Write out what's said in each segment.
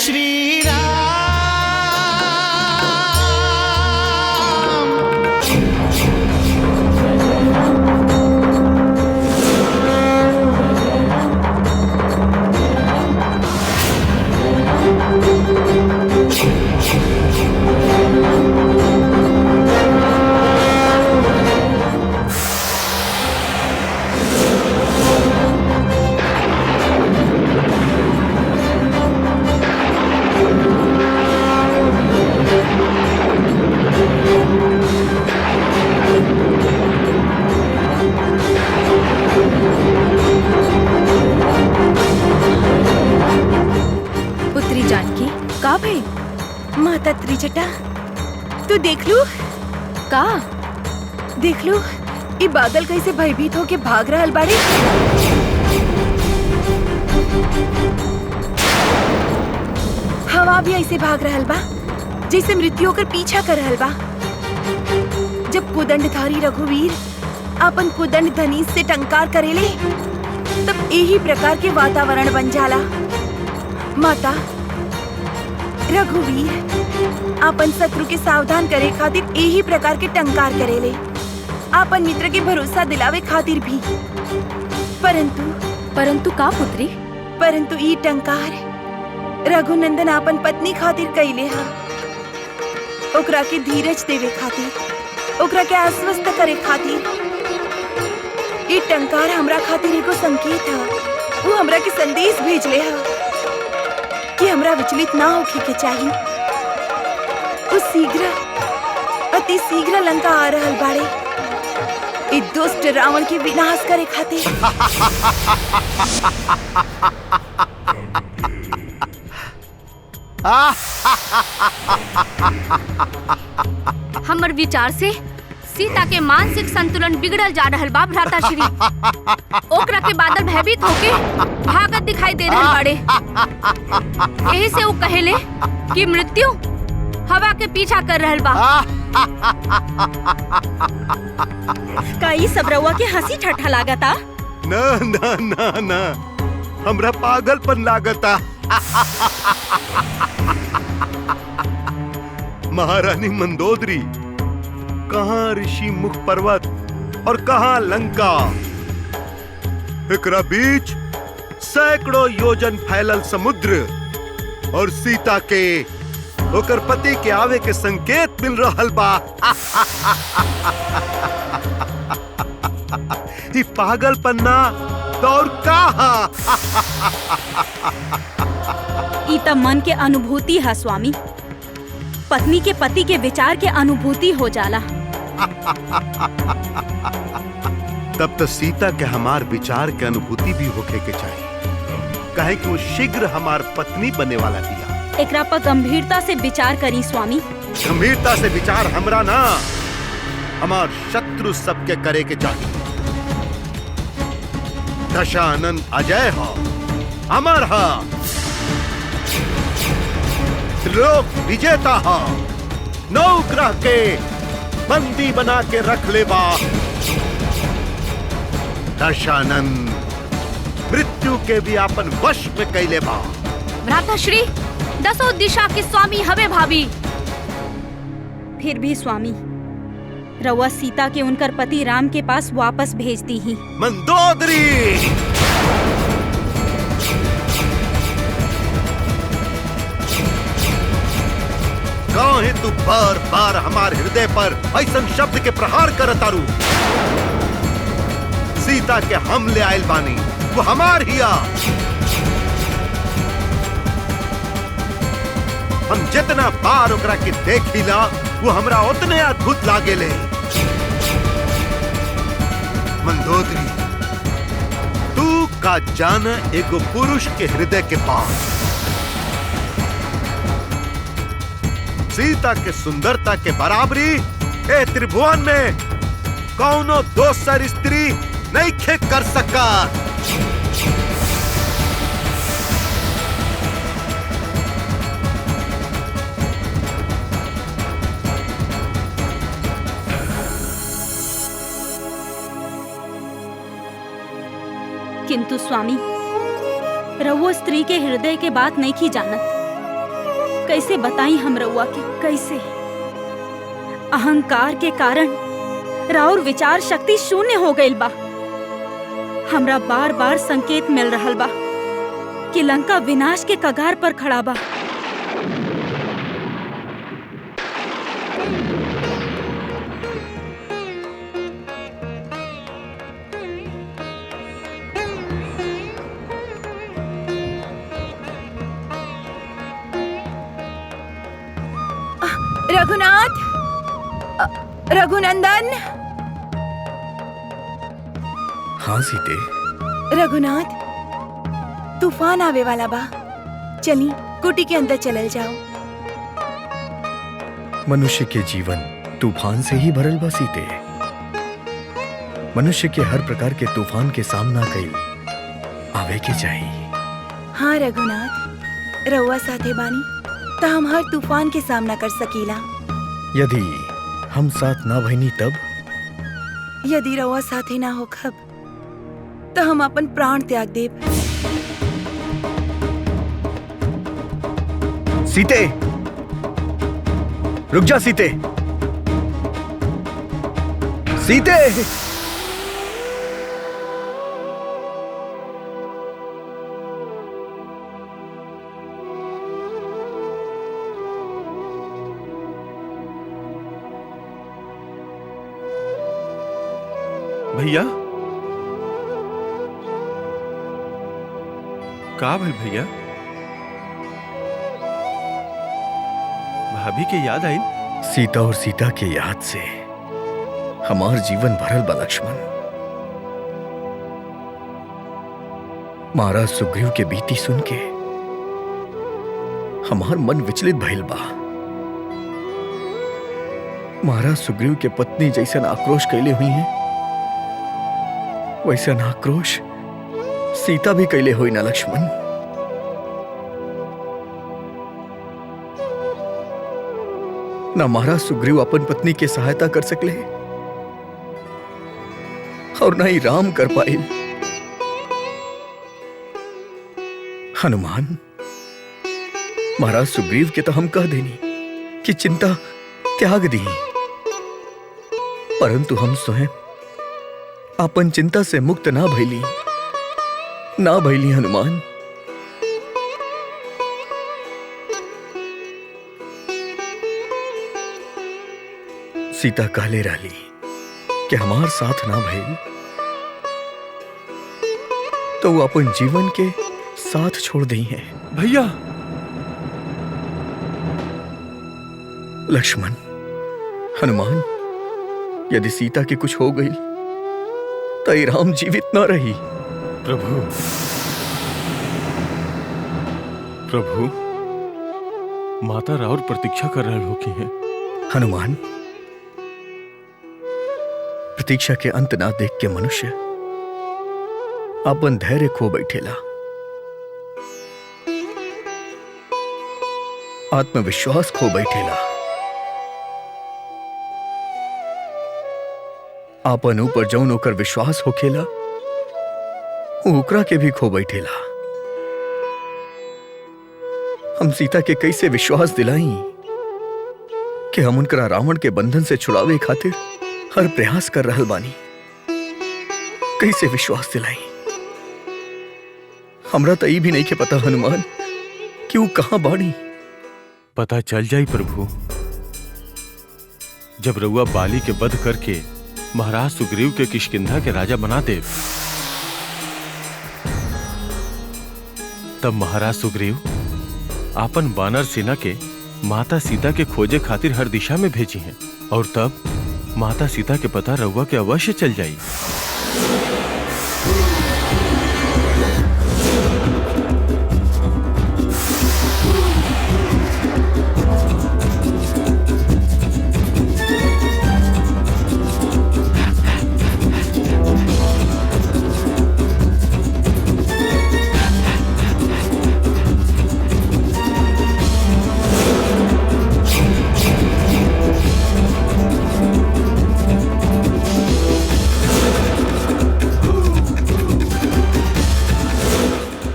श्री राम। पुत्री जानकी का भाई? माता त्रिजटा तू देख लू का देख लू ये बादल कैसे भयभीत होके भाग रहल बाड़े। हवा भी ऐसे भाग रहल बा जैसे मृत्यु होकर पीछा कर रहल बा। जब कुदंडधारी रघुवीर अपन कुदंड धनुष से टंकार करेले तब यही प्रकार के वातावरण बन जाला। माता रघुवीर अपन शत्रु के सावधान करे खातिर यही प्रकार के टंकार करेले, अपन मित्र के भरोसा दिलावे खातिर भी। परंतु का पुत्री? परंतु ई टंकार रघुनंदन अपन पत्नी खातिर कइले हा, ओकरा के धीरज देवे खातिर, ओकरा के आश्वस्त करे खातिर। ई टंकार हमरा खातिर एगो संकेत हा। वो हमरा के संदेश भेजले हा कि हमरा विचलित ना होखे के चाहिए। अति शीघ्र लंका आ रहल बाड़े ई दुष्ट रावण के विनाश करे खातिर। हमर विचार से सीता के मानसिक संतुलन बिगड़ल जा रहल बा भ्राताश्री। ओकरा के बादल भयभीत होके भागत दिखाई दे रहल बाड़े। यही से वो कहेले कि मृत्यु हवा के पीछा कर रहल बा। का ई सब रउआ के हंसी ठट्ठा लागता? ना ना ना ना, हमरा पागलपन लागता। महारानी मंदोदरी, कहाँ ऋषि मुख पर्वत और कहाँ लंका। एकरा बीच सैकड़ों योजन फैलल समुद्र और सीता के ओकर पति के आवे के संकेत मिल रहल बा। ई पागलपन ना तो और का? ई त मन के अनुभूति है स्वामी। पत्नी के पति के विचार के अनुभूति हो जाला। तब तो सीता के हमार विचार के अनुभूति भी होखे के चाहिए, काहे कि वो शीघ्र हमार पत्नी बने वाला दिया। एकरा पर गंभीरता से विचार करी स्वामी। गंभीरता से विचार हमरा ना, हमार शत्रु सबके करे के चाहिए। दशानन अजय हो, अमर हो, त्रिलोक विजेता हो, नौ ग्रह के बंदी बना के रख ले बा। दशानन मृत्यु के भी अपन वश में कैले बा। भ्राताश्री, दसों दिशा के स्वामी हवे भाभी। फिर भी स्वामी, रउआ सीता के उनकर पति राम के पास वापस भेज दी ही। मंदोदरी, काहे तू बार बार हमार हृदय पर ऐसन शब्द के प्रहार करतारू? सीता के हम ले आयल बानी, वो हमार हिया। हम जितना बार ओकरा के देखिला वो हमरा उतने अद्भुत लागेले। मंदोदरी, तू का जाना एगो पुरुष के हृदय के पास। सीता के सुंदरता के बराबरी ए त्रिभुवन में कौनो दोसर स्त्री नहीं खे कर सका। किंतु स्वामी, रउआ स्त्री के हृदय के बात नहीं की जानत। कैसे बताई हम रउआ के? कैसे? अहंकार के कारण राउर विचार शक्ति शून्य हो गईल बा। हमरा बार बार संकेत मिल रहल बा कि लंका विनाश के कगार पर खड़ा बा। रघुनाथ, रघुनंदन। हाँ सीते। रघुनाथ, तूफान आवे वाला बा। चली कुटी के अंदर चलल जाओ। मनुष्य के जीवन तूफान से ही भरल बा सीते। मनुष्य के हर प्रकार के तूफान के सामना कईल आवे के चाहिए। हाँ रघुनाथ, रउआ साथे बानी तो हम हर तूफान के सामना कर सकीला। यदि हम साथ ना भईनी तब? यदि रउआ साथे ना हो खब तो हम अपन प्राण त्याग देब। सीते, रुक जा सीते। सीते! भैया, का भइल भैया? भाभी के याद आई? सीता और सीता के याद से हमार जीवन भरल बा लक्ष्मण। महाराज सुग्रीव के बीती सुन के हमार मन विचलित भइल बा। महाराज सुग्रीव के पत्नी जैसन आक्रोश कैले हुई है, वैसन आक्रोश सीता भी कैले हुई ना लक्ष्मण। ना महाराज सुग्रीव अपन पत्नी के सहायता कर सकले और ना ही राम कर पाए। हनुमान, महाराज सुग्रीव के तो हम कह देनी कि चिंता त्याग दी, परंतु हम स्वयं अपन चिंता से मुक्त ना भइली हनुमान। सीता कहले रहली कि हमार साथ ना भइल तो वो अपन जीवन के साथ छोड़ दी है। भैया! लक्ष्मण, हनुमान, यदि सीता के कुछ हो गई तो राम जीवित ना रही। प्रभु, प्रभु, माता राउर प्रतीक्षा कर रहे हो की है। हनुमान, प्रतीक्षा के अंत ना देख के मनुष्य अपन धैर्य खो बैठेला, आत्मविश्वास खो बैठेला, आपन ऊपर जौन ओकर विश्वास होखेला ओकरा के भी खो बैठेला। हम सीता के कैसे विश्वास दिलाई कि हम उनकरा रावण के बंधन से छुड़ावे खातिर हर प्रयास कर रहल बानी। कैसे विश्वास दिलाई? हमरा तो ये भी नहीं के पता हनुमान कि वो कहां बाड़ी। पता चल जाई प्रभु, जब रउआ बाली के वध करके महाराज सुग्रीव के किष्किंधा के राजा बना दे, तब महाराज सुग्रीव आपन वानर सेना के माता सीता के खोजे खातिर हर दिशा में भेजी हैं, और तब माता सीता के पता रउआ के अवश्य चल जाई।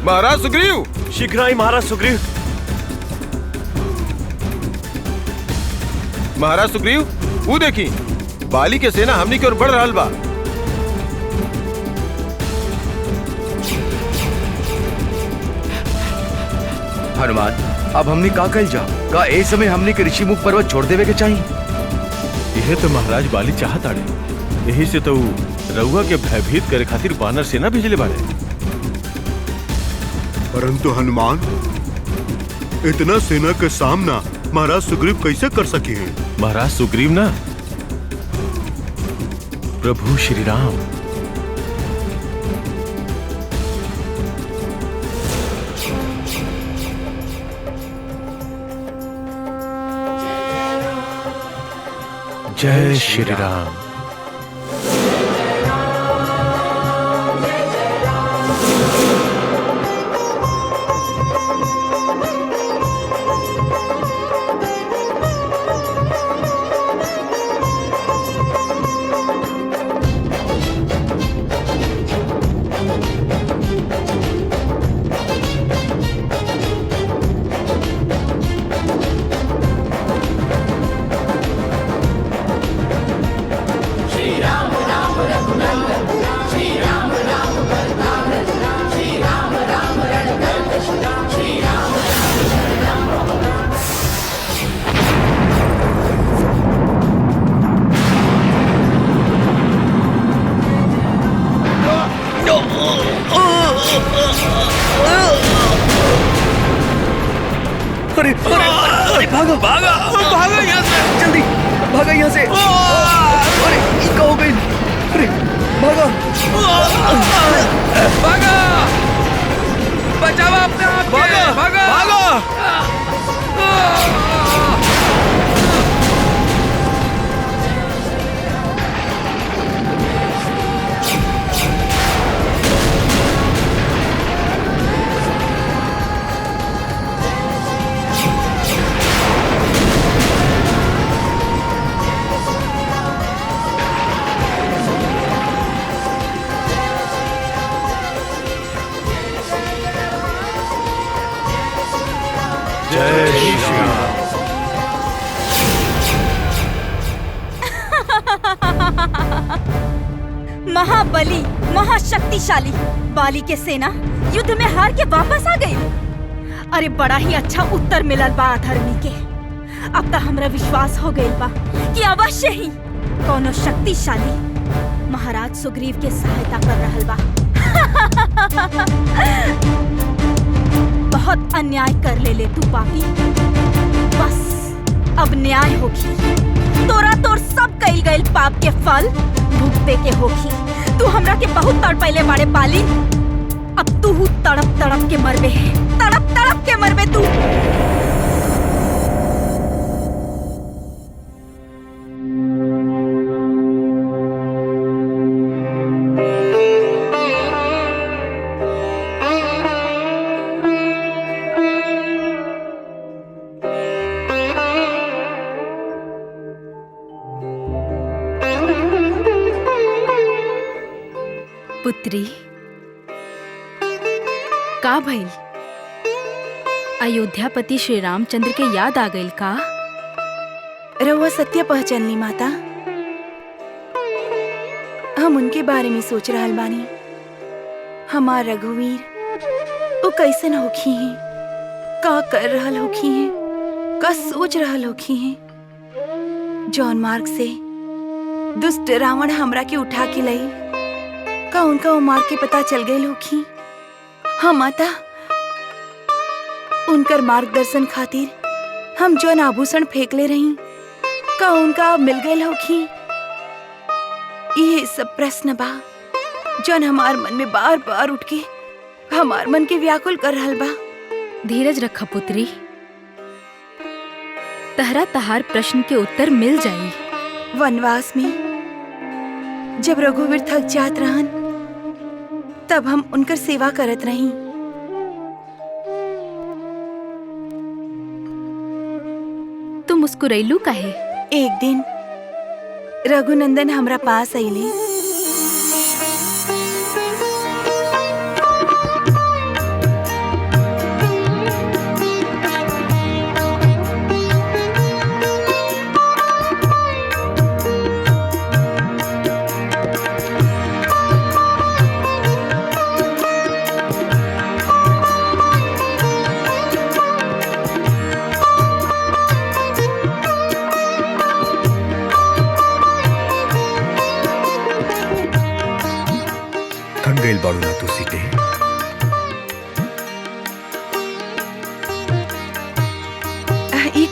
महाराज सुग्रीव! शीघ्र आई महाराज सुग्रीव। महाराज सुग्रीव, वो देखी बाली के सेना हमनी की ओर बढ़ रहल बा। हनुमान, अब हमने का कल जा का ए समय हमने के ऋषि मुख पर्वत छोड़ देवे के चाहिए। यह तो महाराज बाली चाहत आड़े, यही से तो रउआ के भयभीत करे खातिर वानर सेना भेजले बाड़े। परंतु हनुमान, इतना सेना के सामना महाराज सुग्रीव कैसे कर सके हैं? महाराज सुग्रीव ना, प्रभु श्री राम। जय श्री राम। अरे अरे अरे भागो भागो भागो यहाँ से, जल्दी भागा यहाँ से। अरे ये क्या हो गई? अरे भागो भागा, बचाओ अपने आप को, भागा भागा। जय श्री राम। महाबली, महाशक्तिशाली बाली के सेना युद्ध में हार के वापस आ गई। अरे बड़ा ही अच्छा उत्तर मिलल बा अधर्मी के। अब तक हमरा विश्वास हो गइल बा कि अवश्य ही कोनो शक्तिशाली महाराज सुग्रीव के सहायता कर रहल बा। बहुत अन्याय कर ले तू पापी। बस अब न्याय होगी। तोरा तोर सब कइल गइल पाप के फल भुगते के होगी। तू हमरा के बहुत तड़पैले बाड़े बाली। अब तू तड़प तड़प के मरबे, तड़प तड़प के मरबे तू। पुत्री, का भइल? अयोध्यापति श्री रामचंद्र के याद आ गइल का? रउआ सत्य पहचानली माता। हम उनके बारे में सोच रहल बानी। हमार रघुवीर वो कैसन होखी हैं, का कर रहल होखी हैं, का सोच रहल होखी हैं। जौन मार्ग से दुष्ट रावण हमरा के उठा के लई, का उनका वो मार्ग के पता चल गई होखी। हाँ माता, उनकर मार्गदर्शन खातिर हम जौन आभूषण फेंकले रही, का उनका मिल गए होखी। ये सब प्रश्न बा जौन हमार मन में बार बार उठ के हमार मन के व्याकुल कर रहल बा। धीरज रखा पुत्री, तहरा तहार प्रश्न के उत्तर मिल जाई। वनवास में जब रघुवीर थक जात रहन, तब हम उनकर सेवा करत रही। तू मुस्कुरैलू काहे? एक दिन रघुनंदन हमरा पास आइले।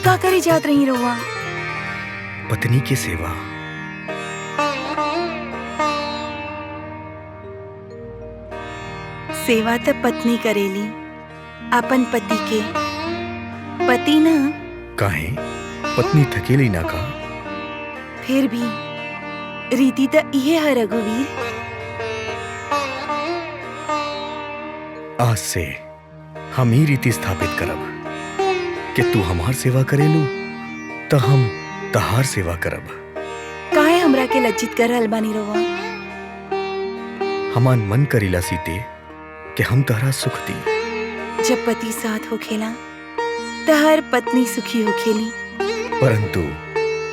का करे जात रही रहुआ? पत्नी की सेवा। सेवा तो पत्नी करेली अपन पति के, पति ना। काहे पत्नी थकेली ना का? फिर भी रीति तो इहे है रघुवीर। आज से हम ही रीति स्थापित करब कि तू हमार सेवा करेलू तो हम तहार सेवा करब। काहे हमरा के लज्जित कर रहल बानी रहुआ? हमान मन करीला सीते कि हम तहरा सुख दी। जब पति साथ होखेला तो हर पत्नी सुखी होखेली। परंतु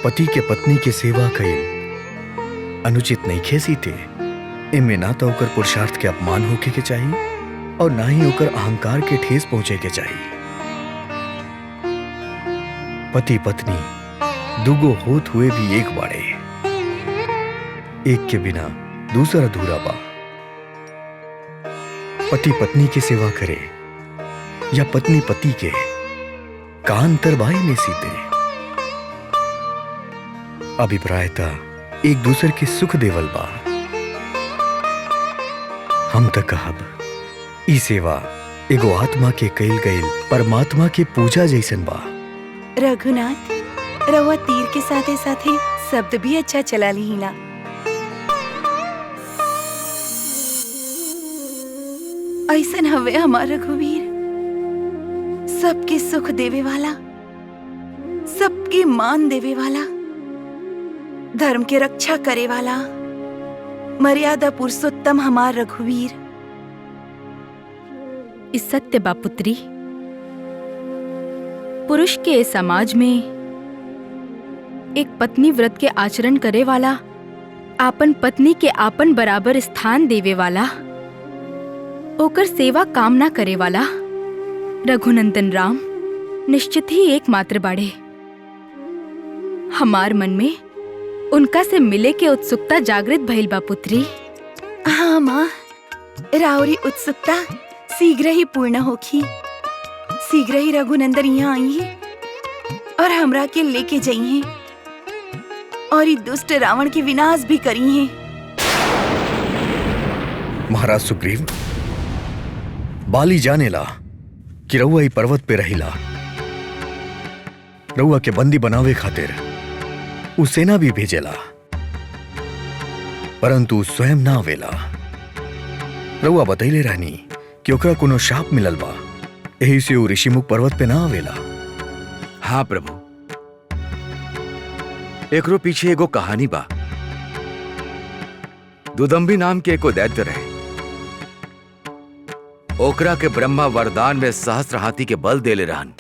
पति के पत्नी के सेवा कईल अनुचित नहीं खे सीते। इनमें ना तो ओकर पुरुषार्थ के अपमान होके के चाहिए और ना ही ओकर अहंकार के ठेस पहुंचे के चाहिए। पति पत्नी दुगो होत हुए भी एक बाड़े, एक के बिना दूसरा अधूरा बा। पति पत्नी की सेवा करे या पत्नी पति के, का अंतर बाई में सीते। अभिप्रायता एक दूसरे के सुख देवल बा। हम तक कहब ई सेवा एगो आत्मा के कईल गईल परमात्मा के पूजा जैसन बा। रघुनाथ, रहुआ तीर के साथे साथे शब्द भी अच्छा चला लीला। ऐसन हवे हमार रघुवीर, सबके सुख देवे वाला, सबके मान देवे वाला, धर्म के रक्षा करे वाला, मर्यादा पुरुषोत्तम हमार रघुवीर। इस सत्य बा पुत्री, पुरुष के समाज में एक पत्नी व्रत के आचरण करे वाला, आपन पत्नी के आपन बराबर स्थान देवे वाला, ओकर सेवा कामना करे वाला रघुनंदन राम निश्चित ही एकमात्र बाड़े। हमार मन में उनका से मिले के उत्सुकता जागृत भइल बा पुत्री। हाँ माँ, राउरी उत्सुकता शीघ्र ही पूर्ण होखी। शीघ्र ही रघुनंदन यहाँ आई है और हमरा के लेके जाई है और ये दुष्ट रावण के विनाश भी करी है। महाराज सुग्रीव, बाली जानेला कि रउआ ई पर्वत पे रहिला। रउआ के बंदी बनावे खातिर उ सेना भी भेजेला, परंतु उ स्वयं ना आवेला। रउआ बतैले रहनी कि ओकरा कोनो शाप मिलल बा, यही से उ ऋषिमुख पर्वत पे ना आवेला। हाँ प्रभु, एकरो पीछे एगो कहानी बा। दुदम्बी नाम के एको दैत्य रहे। ओकरा के ब्रह्मा वरदान में सहस्त्र हाथी के बल देले रहन।